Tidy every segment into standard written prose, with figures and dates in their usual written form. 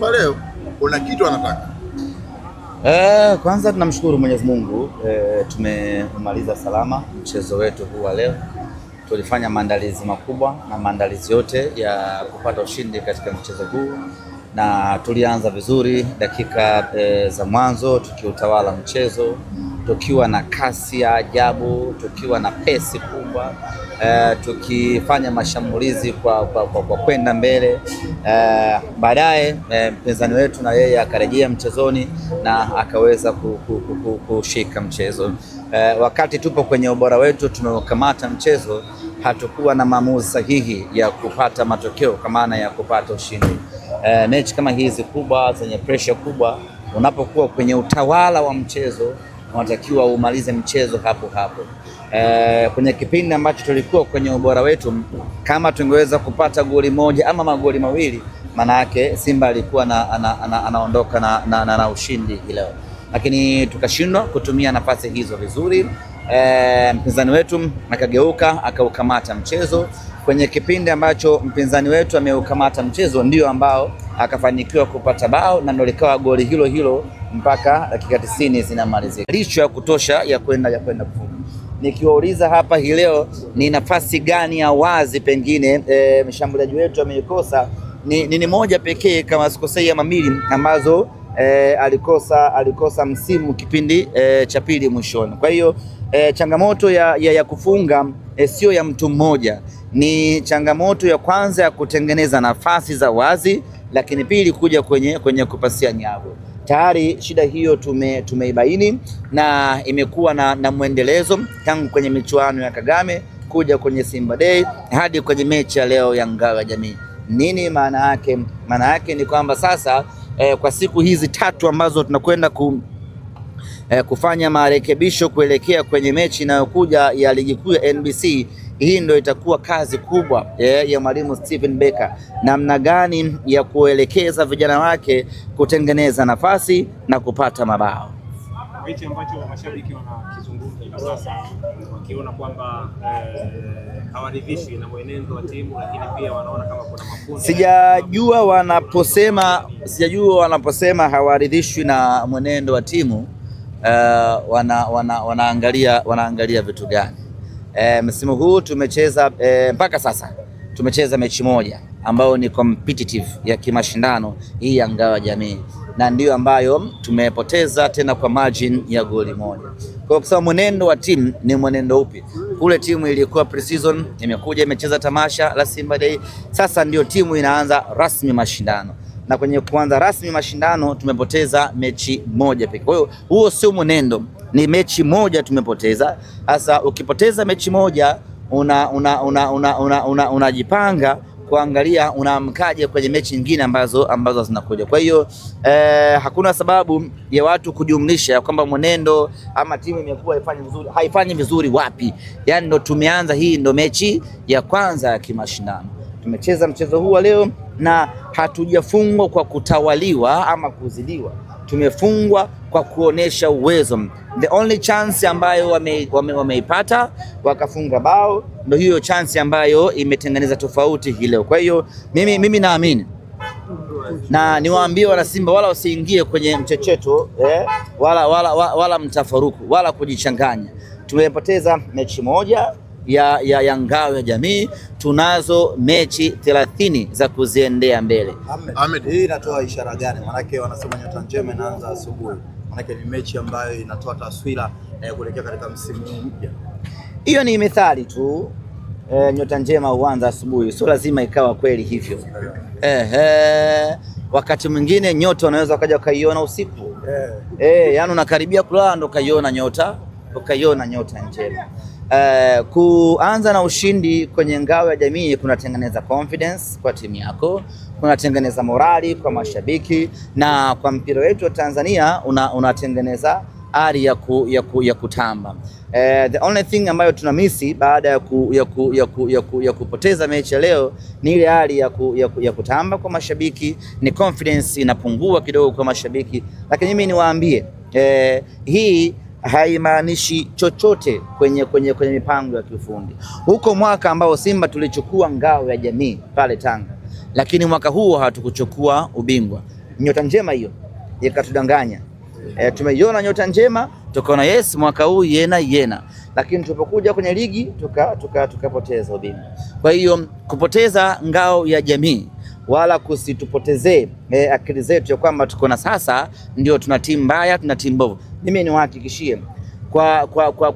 Simba leo kuna kitu anataka. Kwanza tunamshukuru Mwenyezi Mungu, tumemaliza salama mchezo wetu huu wa leo. Tulifanya maandalizi makubwa na maandalizi yote ya kupata ushindi katika mchezo huu, na tulianza vizuri dakika za mwanzo tukiutawala mchezo, tukiwa na kasi ya ajabu, tukiwa na pesi kubwa, tukifanya mashambulizi kwa kwenda mbele. Baadaye mpinzani wetu na yeye akarejea mchezoni na akaweza kushika mchezo. Wakati tupo kwenye ubora wetu, tumekamata mchezo, hatukuwa na maamuzi sahihi ya kupata matokeo kwa maana ya kupata ushindi. Mechi kama hizi kubwa zenye pressure kubwa, unapokuwa kwenye utawala wa mchezo unatakiwa umalize mchezo hapo hapo. Kwenye kipindi ambacho tulikuwa kwenye ubora wetu, kama tungeweza kupata goli moja ama magoli mawili, maana yake Simba alikuwa anaondoka na ushindi leo, lakini tukashindwa kutumia nafasi hizo vizuri. Mpinzani wetu akageuka akaukamata mchezo. Kwenye kipindi ambacho mpinzani wetu ameukamata mchezo, ndio ambao akafanikiwa kupata bao na ndio likawa goli hilo hilo mpaka dakika 90 zinamalizika. Licha ya kutosha ya kwenda kufunga. Nikiwauliza hapa hii leo ni nafasi gani ya wazi pengine mshambuliaji wetu ameikosa, ni moja pekee kama sikosei ama mbili ambazo alikosa msimu kipindi cha pili mwishoni. Kwa hiyo changamoto ya kufunga sio ya mtu mmoja, ni changamoto ya kwanza ya kutengeneza nafasi za wazi, lakini pili kuja kwenye kupasia nyavu. Tayari shida hiyo tumeibaini na imekuwa na mwendelezo tangu kwenye michuano ya Kagame kuja kwenye Simba Day hadi kwenye mechi ya leo ya Ngao ya Jamii. Nini maana yake? Maana yake ni kwamba sasa kwa siku hizi tatu ambazo tunakwenda kufanya marekebisho kuelekea kwenye mechi inayokuja ya ligi kuu ya NBC, hii ndio itakuwa kazi kubwa ya mwalimu Steven Becker, namna gani ya kuelekeza vijana wake kutengeneza nafasi na kupata mabao. Kitu ambacho mashabiki wanakizungumza hivi sasa, wakiona kwamba hawaridhishwi na mwenendo wa timu, lakini pia wanaona kama kuna makundi. Sijajua wanaposema hawaridhishwi na mwenendo wa timu, wanaangalia vitu gani? Msimu huu tumecheza mpaka sasa tumecheza mechi moja ambayo ni competitive ya kimashindano hii ya Ngao ya Jamii, na ndio ambayo tumepoteza tena kwa margin ya goli moja. Kwa sababu mwenendo wa timu ni mwenendo upi? Kule timu ilikuwa pre-season, imekuja imecheza tamasha la Simba Day, sasa ndio timu inaanza rasmi mashindano, na kwenye kuanza rasmi mashindano tumepoteza mechi moja pekee. Kwa hiyo huo sio mwenendo, ni mechi moja tumepoteza. Sasa ukipoteza mechi moja unajipanga kuangalia unaamkaje kwenye mechi nyingine ambazo zinakuja. Kwa hiyo hakuna sababu ya watu kujumlisha kwamba mwenendo ama timu imekuwa haifanyi vizuri wapi. Yaani ndo tumeanza, hii ndo mechi ya kwanza ya kimashindano. Tumecheza mchezo huu leo na hatujafungwa kwa kutawaliwa ama kuzidiwa. Tumefungwa kwa kuonesha uwezo. The only chance ambayo wameipata wakafunga bao, ndio hiyo chance ambayo imetengeneza tofauti hii leo. Kwa hiyo mimi naamini na niwaambie wana Simba wala wasiingie kwenye mchecheto wala mtafaruku wala kujichanganya. Tumepoteza mechi moja ya Ngao ya Jamii, tunazo mechi 30 za kuziendea mbele. Ahmed, hii inatoa ishara gani? Manake wanasema nyota njema inaanza asubuhi. Manake ni mechi ambayo inatoa taswira kuelekea katika msimu mpya. Hiyo ni methali tu. Nyota njema huanza asubuhi, sio lazima ikawa kweli hivyo. Wakati mwingine nyota unaweza ukaja ukaiona usiku. Yani unakaribia kulala ndo ukaiona nyota njema. Kuanza na ushindi kwenye Ngao ya Jamii kunatengeneza confidence kwa timu yako, kunatengeneza morali kwa mashabiki, na kwa mpira wetu wa Tanzania unatengeneza ari ya kutamba. The only thing ambayo tunamisi baada ya kupoteza mechi leo ni ile hali ya kutamba kwa mashabiki, ni confidence inapungua kidogo kwa mashabiki, lakini mimi niwaambie hii haimaanishi chochote kwenye mipango ya kiufundi. Huko mwaka ambao Simba tulichukua Ngao ya Jamii pale Tanga, lakini mwaka huo hatukuchukua ubingwa. nyota njema hiyo ikatudanganya. Tumeiona nyota njema tukaona yes, mwaka huu yena, lakini tulipokuja kwenye ligi tukapoteza ubingwa. Kwa hiyo kupoteza ngao ya jamii wala kusitupotezee akili zetu ya kwamba tuko na sasa ndio tuna timu mbaya, tuna timu mbovu. Mimi niwahakikishie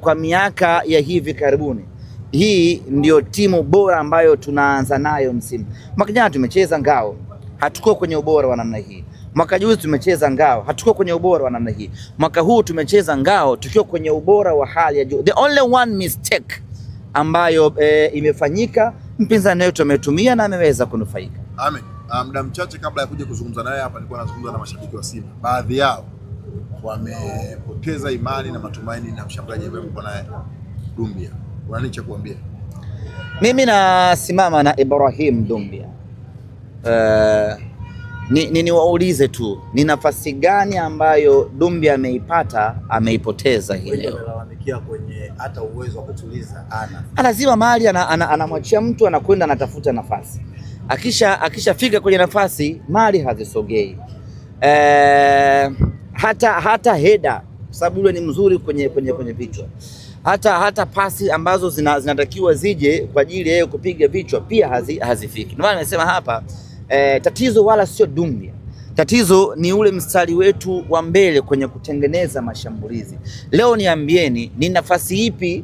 kwa miaka ya hivi karibuni, hii ndio timu bora ambayo tunaanza nayo msimu. Mwaka jana tumecheza ngao, hatuko kwenye ubora wa namna hii. Mwaka juzi tumecheza ngao, hatuko kwenye ubora wa namna hii. Mwaka huu tumecheza ngao tukiwa kwenye ubora wa hali ya juu. The only one mistake ambayo imefanyika, mpinzani wetu ametumia na ameweza kunufaika. Amen. Muda mchache kabla ya kuja kuzungumza naye hapa, nilikuwa nazungumza na mashabiki wa Simba. Baadhi yao wamepoteza imani na matumaini na mshambuliaji ambaye yuko naye Doumbia. Una nini cha kuambia? Mimi nasimama na Ibrahim Doumbia. Niwaulize tu, ni nafasi gani ambayo Doumbia ameipoteza hii leo? Analalamikia kwenye hata uwezo wa kutuliza lazima mali anamwachia mtu anakwenda anatafuta nafasi. Akishafika kwenye nafasi mali hazisogei. Hata heda, sababu yule ni mzuri kwenye vichwa. Hata pasi ambazo zinatakiwa zije kwa ajili yeye kupiga vichwa pia hazifiki. Ndio maana nimesema hapa tatizo wala sio Doumbia. Tatizo ni ule mstari wetu wa mbele kwenye kutengeneza mashambulizi. Leo niambieni, ni nafasi ipi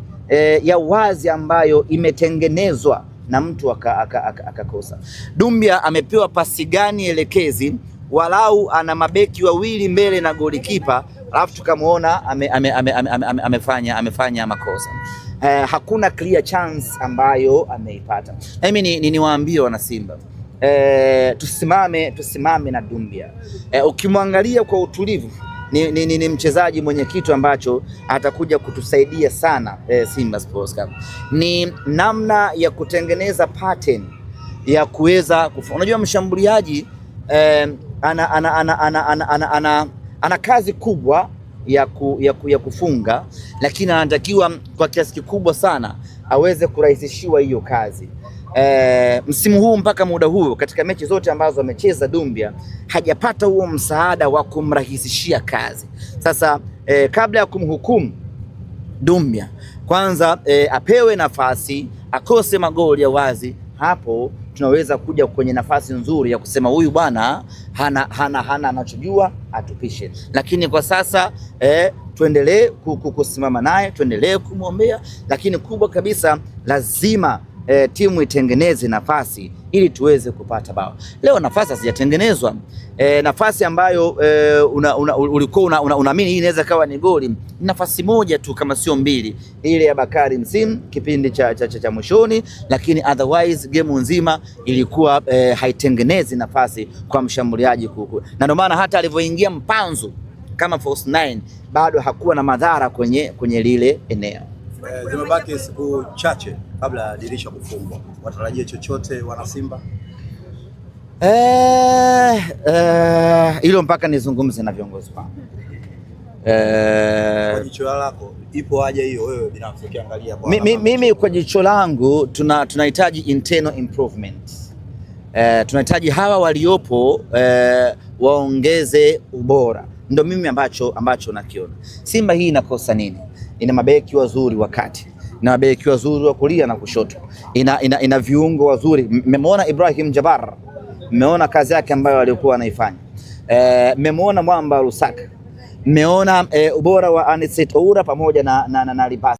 ya wazi ambayo imetengenezwa na mtu akakosa? Doumbia amepewa pasi gani elekezi, walau ana mabeki wawili mbele na golikipa, alafu tukamuona amefanya makosa. Hakuna clear chance ambayo ameipata. Na mimi niwaambie wana Simba, tusimame na Doumbia. Ukimwangalia kwa utulivu ni mchezaji mwenye kitu ambacho atakuja kutusaidia sana Simba Sports Club. Ni namna ya kutengeneza pattern ya kuweza unajua mshambuliaji ana kazi kubwa ya kufunga, lakini anatakiwa kwa kiasi kikubwa sana aweze kurahisishiwa hiyo kazi. Msimu huu mpaka muda huu katika mechi zote ambazo amecheza Doumbia hajapata huo msaada wa kumrahisishia kazi. Sasa kabla ya kumhukumu Doumbia, kwanza apewe nafasi, akose magoli ya wazi, hapo tunaweza kuja kwenye nafasi nzuri ya kusema huyu bwana hana anachojua, atupishe. Lakini kwa sasa tuendelee kusimama naye, tuendelee kumwombea, lakini kubwa kabisa lazima timu itengeneze nafasi ili tuweze kupata bao. Leo nafasi hazijatengenezwa. Nafasi ambayo ulikuwa unaamini hii inaweza kawa ni goli, nafasi moja tu kama sio mbili, ile ya Bakari Msimu kipindi cha mwishoni, lakini otherwise game nzima ilikuwa haitengenezi nafasi kwa mshambuliaji kuku. Na ndio maana hata alivyoingia Mpanzu kama false 9 bado hakuwa na madhara kwenye lile eneo. Zimebaki siku chache kabla ya dirisha kufungwa. Watarajie chochote wana Simba? Hilo mpaka nizungumze na viongozi wangu. Kwa jicho lako ipo haja hiyo wewe binafsi ukiangalia kwa mimi kwa jicho langu tunahitaji internal improvement. Tunahitaji hawa waliopo waongeze ubora. Ndio mimi ambacho nakiona. Simba hii inakosa nini? Ina mabeki wazuri wakati, ina mabeki wazuri wa kulia na kushoto, ina viungo wazuri. Mmemwona Ibrahim Jabbar, mmeona kazi yake ambayo alikuwa anaifanya. Mmemwona Mwamba Lusaka, mmeona ubora wa Anicet Oura pamoja na Libasa.